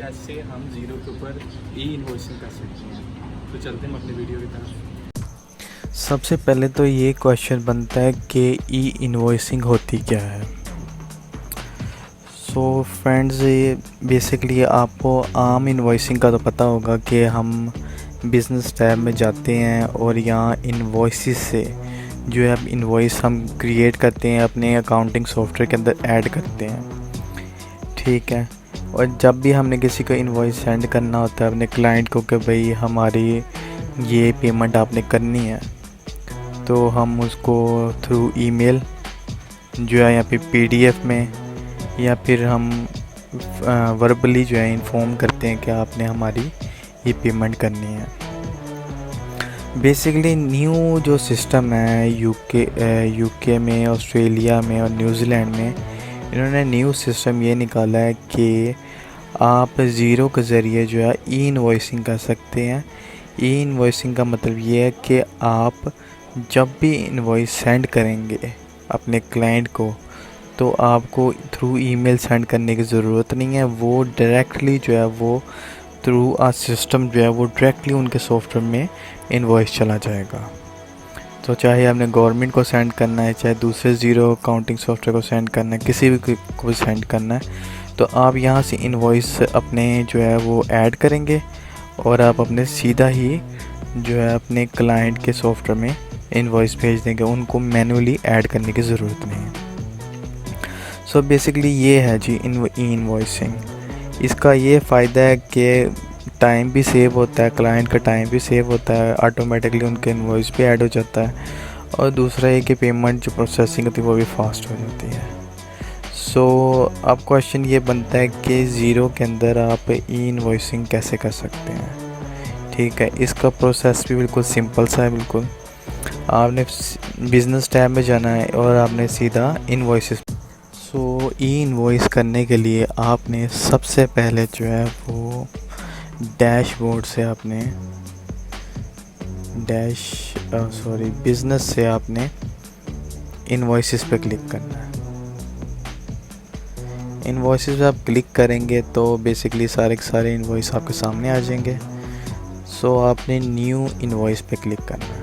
कैसे हम ज़ीरो के ऊपर ई इन्वॉइसिंग कर सकते हैं। तो चलते हैं अपनी वीडियो की तरफ। सबसे पहले तो ये क्वेश्चन बनता है कि ई इन्वॉइसिंग होती क्या है। सो फ्रेंड्स, ये बेसिकली आपको आम इन्वॉइसिंग का तो पता होगा कि हम बिज़नेस टैब में जाते हैं और यहाँ इन्वॉइसेस से जो है इन्वॉइस हम क्रिएट करते हैं, अपने अकाउंटिंग सॉफ्टवेयर के अंदर ऐड करते हैं। ठीक है। और जब भी हमने किसी को इन्वॉइस सेंड करना होता है अपने क्लाइंट को कि भाई हमारी ये पेमेंट आपने करनी है, तो हम उसको थ्रू ईमेल जो है यहाँ पे पीडीएफ में या फिर हम वर्बली जो है इन्फॉर्म करते हैं कि आपने हमारी ये पेमेंट करनी है। बेसिकली न्यू जो सिस्टम है यूके में, ऑस्ट्रेलिया में और न्यूजीलैंड में, इन्होंने न्यू सिस्टम ये निकाला है कि आप ज़ीरो के ज़रिए जो है ई इन्वॉइसिंग कर सकते हैं। ई इन्वॉइसिंग का मतलब ये है कि आप जब भी इन्वॉइस सेंड करेंगे अपने क्लाइंट को, तो आपको थ्रू ईमेल सेंड करने की ज़रूरत नहीं है। वो डायरेक्टली जो है वो थ्रू आ सिस्टम जो है वो डायरेक्टली उनके सॉफ्टवेयर में इन्वॉइस चला जाएगा। तो चाहे आपने गवर्नमेंट को सेंड करना है, चाहे दूसरे ज़ीरो अकाउंटिंग सॉफ्टवेयर को सेंड करना है, किसी भी को सेंड करना है, तो आप यहाँ से इन्वॉइस अपने जो है वो ऐड करेंगे और आप अपने सीधा ही जो है अपने क्लाइंट के सॉफ्टवेयर में इन्वॉइस भेज देंगे। उनको मैन्युअली ऐड करने की ज़रूरत नहीं है। सो बेसिकली ये है जी ई इन्वॉइसिंग। इसका ये फ़ायदा है कि टाइम भी सेव होता है, क्लाइंट का टाइम भी सेव होता है, ऑटोमेटिकली उनके इन्वॉइस पे ऐड हो जाता है। और दूसरा है कि पेमेंट जो प्रोसेसिंग होती है वो भी फास्ट हो जाती है। सो अब क्वेश्चन ये बनता है कि ज़ीरो के अंदर आप ई इन्वॉइसिंग कैसे कर सकते हैं। ठीक है, इसका प्रोसेस भी बिल्कुल सिंपल सा है। बिल्कुल आपने बिज़नेस टैब में जाना है और आपने सीधा इन्वॉइसेस। सो ई इन्वॉइस करने के लिए आपने सबसे पहले जो है वो डैशबोर्ड से आपने बिज़नेस से आपने इन्वॉइसेस पे क्लिक करना है। इन्वॉइसेस पे आप क्लिक करेंगे तो बेसिकली सारे के सारे इन्वॉइस आपके सामने आ जाएंगे। सो आपने न्यू इन्वॉइस पे क्लिक करना है।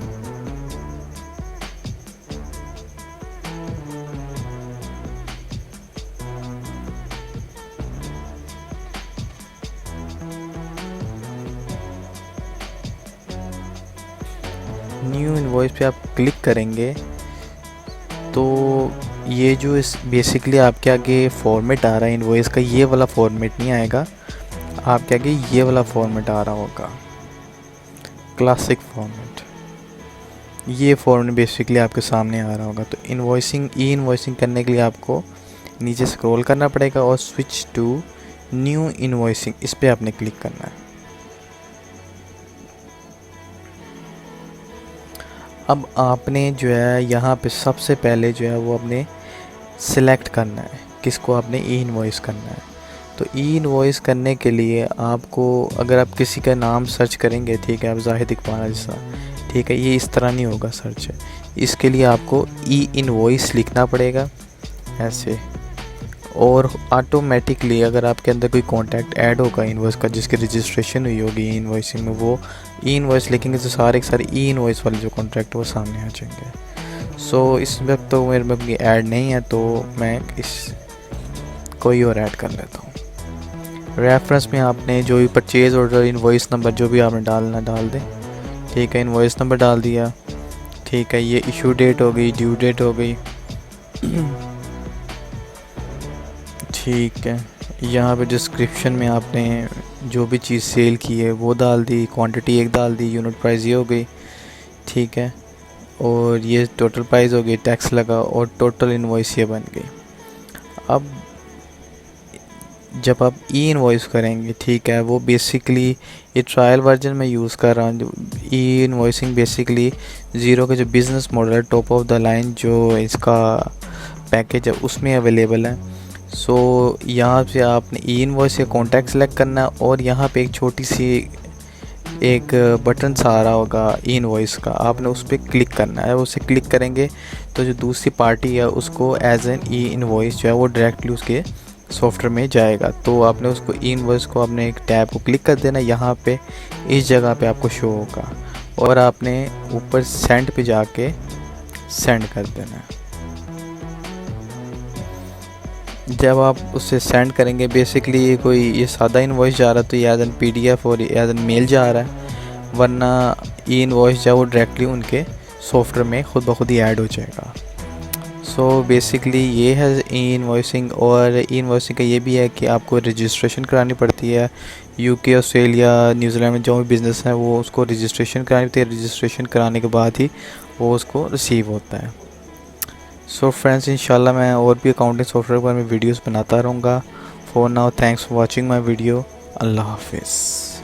न्यू इन्वॉइस पे आप क्लिक करेंगे तो ये जो इस बेसिकली आपके आगे फॉर्मेट आ रहा है इन्वॉइस का, ये वाला फॉर्मेट नहीं आएगा। आपके आगे ये वाला फॉर्मेट आ रहा होगा, क्लासिक फॉर्मेट। ये फॉर्मेट बेसिकली आपके सामने आ रहा होगा। तो ई इन्वॉइसिंग करने के लिए आपको नीचे स्क्रॉल करना पड़ेगा और स्विच टू न्यू इन्वॉइसिंग, इस पर आपने क्लिक करना है। अब आपने जो है यहाँ पे सबसे पहले जो है वो अपने सिलेक्ट करना है किसको आपने ई इन्वॉइस करना है। तो ई इन्वॉइस करने के लिए आपको, अगर आप किसी का नाम सर्च करेंगे, ठीक है, आप जाहिद इकबाल जैसा, ठीक है, ये इस तरह नहीं होगा सर्च। इसके लिए आपको ई इन्वॉइस लिखना पड़ेगा ऐसे, और ऑटोमेटिकली अगर आपके अंदर कोई कॉन्टैक्ट ऐड होगा इन्वॉइस का जिसकी रजिस्ट्रेशन हुई होगी इन्वॉइसिंग में, वो ई इन्वॉइस लिखेंगे तो सारे के सारे ई इन्वॉइस वाले जो कॉन्ट्रैक्ट वो सामने आ जाएंगे। सो इस वक्त तो मेरे में ऐड नहीं है, तो मैं इस कोई और ऐड कर लेता हूँ। रेफरेंस में आपने जो भी परचेज़ ऑर्डर इन्वॉइस नंबर जो भी आपने डालना डाल दें। ठीक है, इन्वॉइस नंबर डाल दिया। ठीक है, ये इशू डेट हो गई, ड्यू डेट हो गई। ठीक है, यहाँ पे डिस्क्रिप्शन में आपने जो भी चीज़ सेल की है वो डाल दी, क्वांटिटी एक डाल दी, यूनिट प्राइस ये हो गई। ठीक है, और ये टोटल प्राइस हो गई, टैक्स लगा और टोटल इन्वॉइस ये बन गई। अब जब आप ई इन्वॉइस करेंगे, ठीक है, वो बेसिकली ये ट्रायल वर्जन में यूज़ कर रहा हूँ। ई इन्वॉइसिंग बेसिकली ज़ीरो के जो बिज़नेस मॉडल है, टॉप ऑफ द लाइन जो इसका पैकेज है उसमें अवेलेबल है। सो यहाँ से आपने ई इन्वॉइस से कॉन्टैक्ट सेलेक्ट करना है और यहाँ पे एक छोटी सी एक बटन सा आ रहा होगा ई इन्वॉइस का, आपने उस पर क्लिक करना है। उसे क्लिक करेंगे तो जो दूसरी पार्टी है उसको एज एन ई इन्वॉइस जो है वो डायरेक्टली उसके सॉफ्टवेयर में जाएगा। तो आपने उसको ई इनवॉइस को आपने एक टैब को क्लिक कर देना, यहाँ पे इस जगह पे आपको शो होगा और आपने ऊपर सेंड पे जाके सेंड कर देना है। जब आप उससे सेंड करेंगे, बेसिकली ये सादा इनवॉइस जा रहा है तो ये एज एन PDF और एज एन मेल जा रहा है, वरना ई इनवॉइस जो वो डायरेक्टली उनके सॉफ्टवेयर में खुद ब खुद ही ऐड हो जाएगा। सो बेसिकली ये है ई इनवॉइसिंग। और ई इनवॉइसिंग का ये भी है कि आपको रजिस्ट्रेशन करानी पड़ती है। UK, ऑस्ट्रेलिया, न्यूजीलैंड में जो भी बिज़नेस है वो उसको रजिस्ट्रेशन करानी पड़ती है। रजिस्ट्रेशन कराने के बाद ही वो उसको रिसीव होता है। सो फ्रेंड्स, इंशाल्लाह मैं और भी अकाउंटिंग सॉफ्टवेयर पर मैं वीडियोस बनाता रहूँगा। For now, thanks for watching my video. अल्लाह हाफिज़।